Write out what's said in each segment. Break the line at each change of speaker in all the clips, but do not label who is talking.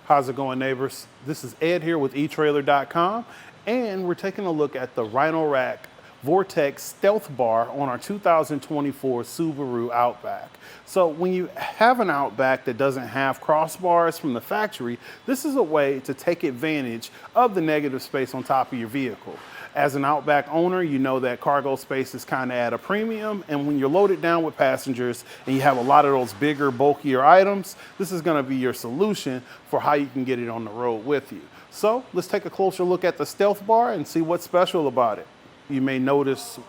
How's it going, neighbors? This is Ed here with eTrailer.com, and we're taking a look at the Rhino-Rack Vortex StealthBar on our 2024 Subaru Outback. So when you have an Outback that doesn't have crossbars from the factory, this is a way to take advantage of the negative space on top of your vehicle. As an Outback owner, you know that cargo space is kind of at a premium, and when you're loaded down with passengers and you have a lot of those bigger, bulkier items, this is going to be your solution for how you can get it on the road with you. So let's take a closer look at the StealthBar and see what's special about it. You may notice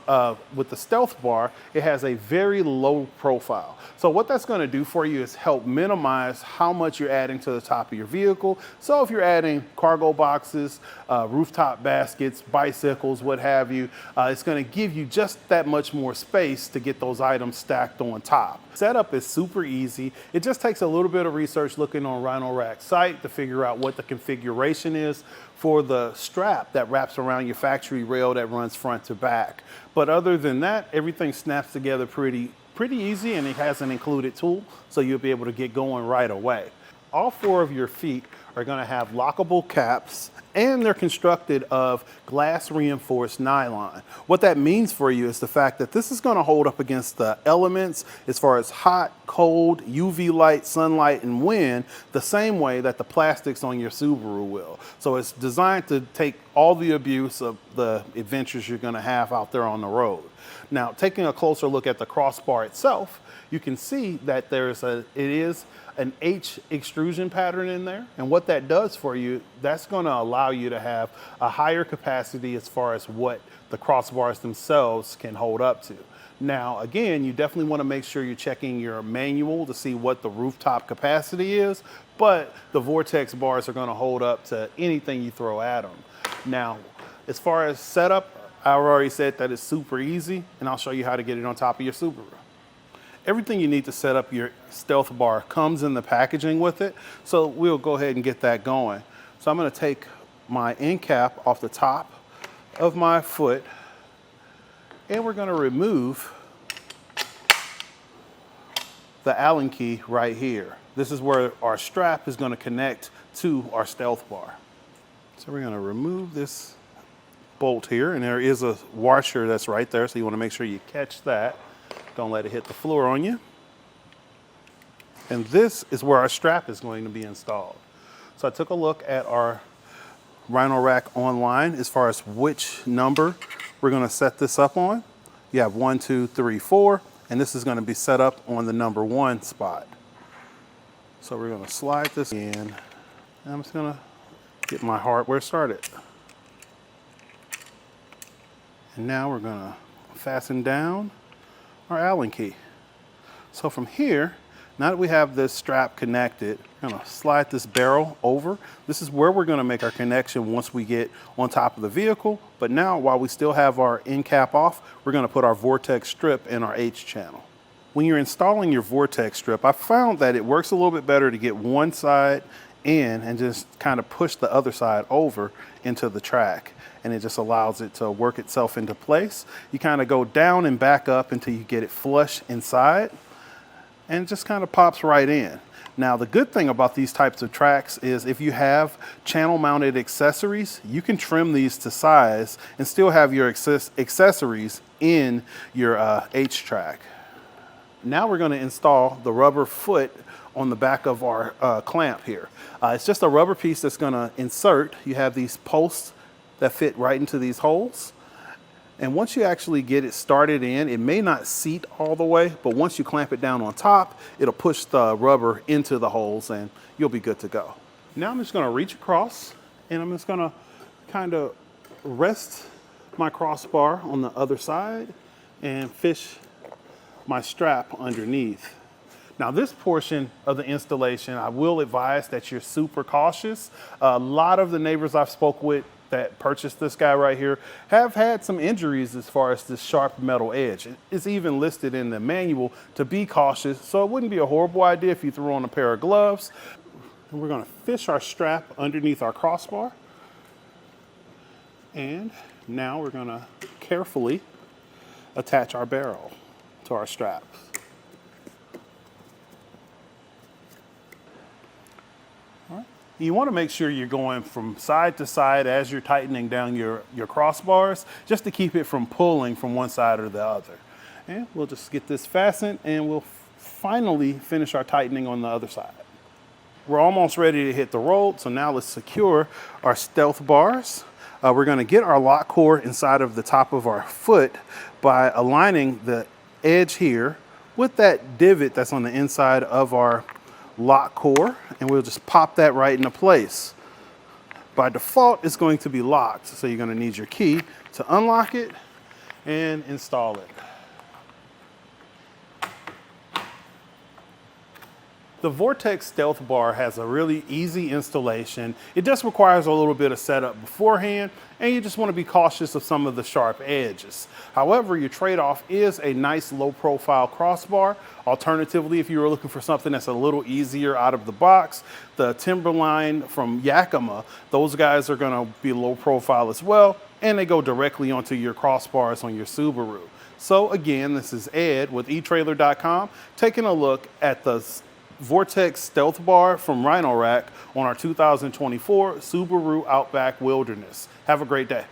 with the StealthBar, it has a very low profile. So what that's going to do for you is help minimize how much you're adding to the top of your vehicle. So if you're adding cargo boxes, rooftop baskets, bicycles, what have you, it's going to give you just that much more space to get those items stacked on top. Setup is super easy. It just takes a little bit of research looking on Rhino-Rack's site to figure out what the configuration is for the strap that wraps around your factory rail that runs front to back. But other than that, everything snaps together pretty easy, and it has an included tool, so you'll be able to get going right away. All four of your feet are going to have lockable caps, and they're constructed of glass reinforced nylon. What that means for you is the fact that this is going to hold up against the elements as far as hot, cold, UV light, sunlight, and wind the same way that the plastics on your Subaru will. So it's designed to take all the abuse of the adventures you're going to have out there on the road. Now, taking a closer look at the crossbar itself, you can see that it is an H extrusion pattern in there. And what that does for you, that's going to allow you to have a higher capacity as far as what the crossbars themselves can hold up to. Now, again, you definitely want to make sure you're checking your manual to see what the rooftop capacity is, but the Vortex bars are going to hold up to anything you throw at them. Now, as far as setup, I already said that it's super easy, and I'll show you how to get it on top of your Subaru. Everything you need to set up your StealthBar comes in the packaging with it, so we'll go ahead and get that going. So I'm going to take my end cap off the top of my foot, and we're going to remove the Allen key right here. This is where our strap is going to connect to our StealthBar. So we're going to remove this bolt here, and there is a washer that's right there, so you want to make sure you catch that. Don't let it hit the floor on you. And this is where our strap is going to be installed. So I took a look at our Rhino-Rack online as far as which number we're going to set this up on. You have 1, 2, 3, 4, and this is going to be set up on the number 1 spot. So we're going to slide this in, and I'm just going to get my hardware started. And now we're going to fasten down our Allen key. So from here, now that we have this strap connected, we're going to slide this barrel over. This is where we're going to make our connection once we get on top of the vehicle. But now, while we still have our end cap off, we're going to put our Vortex strip in our H channel. When you're installing your Vortex strip, I found that it works a little bit better to get one side in and just kind of push the other side over into the track, and it just allows it to work itself into place. You kind of go down and back up until you get it flush inside, and it just kind of pops right in. Now, the good thing about these types of tracks is if you have channel mounted accessories, you can trim these to size and still have your accessories in your H track. Now we're going to install the rubber foot on the back of our clamp here. It's just a rubber piece that's going to insert. You have these posts that fit right into these holes. And once you actually get it started in, it may not seat all the way, but once you clamp it down on top, it'll push the rubber into the holes and you'll be good to go. Now I'm just going to reach across, and I'm just going to kind of rest my crossbar on the other side and fish my strap underneath. Now, this portion of the installation, I will advise that you're super cautious. A lot of the neighbors I've spoke with that purchased this guy right here have had some injuries as far as this sharp metal edge. It's even listed in the manual to be cautious, so it wouldn't be a horrible idea if you threw on a pair of gloves. And we're going to fish our strap underneath our crossbar. And now we're going to carefully attach our barrel to our straps. You want to make sure you're going from side to side as you're tightening down your crossbars, just to keep it from pulling from one side or the other. And we'll just get this fastened and we'll finally finish our tightening on the other side. We're almost ready to hit the roll, so now let's secure our stealth bars. We're going to get our lock core inside of the top of our foot by aligning the edge here with that divot that's on the inside of our lock core, and we'll just pop that right into place. By default, it's going to be locked, so you're going to need your key to unlock it and install it. The Vortex StealthBar has a really easy installation. It just requires a little bit of setup beforehand, and you just want to be cautious of some of the sharp edges. However, your trade-off is a nice low-profile crossbar. Alternatively, if you were looking for something that's a little easier out of the box, the Timberline from Yakima, those guys are going to be low-profile as well, and they go directly onto your crossbars on your Subaru. So again, this is Ed with eTrailer.com taking a look at the Vortex StealthBar from Rhino Rack on our 2024 Subaru Outback Wilderness. Have a great day.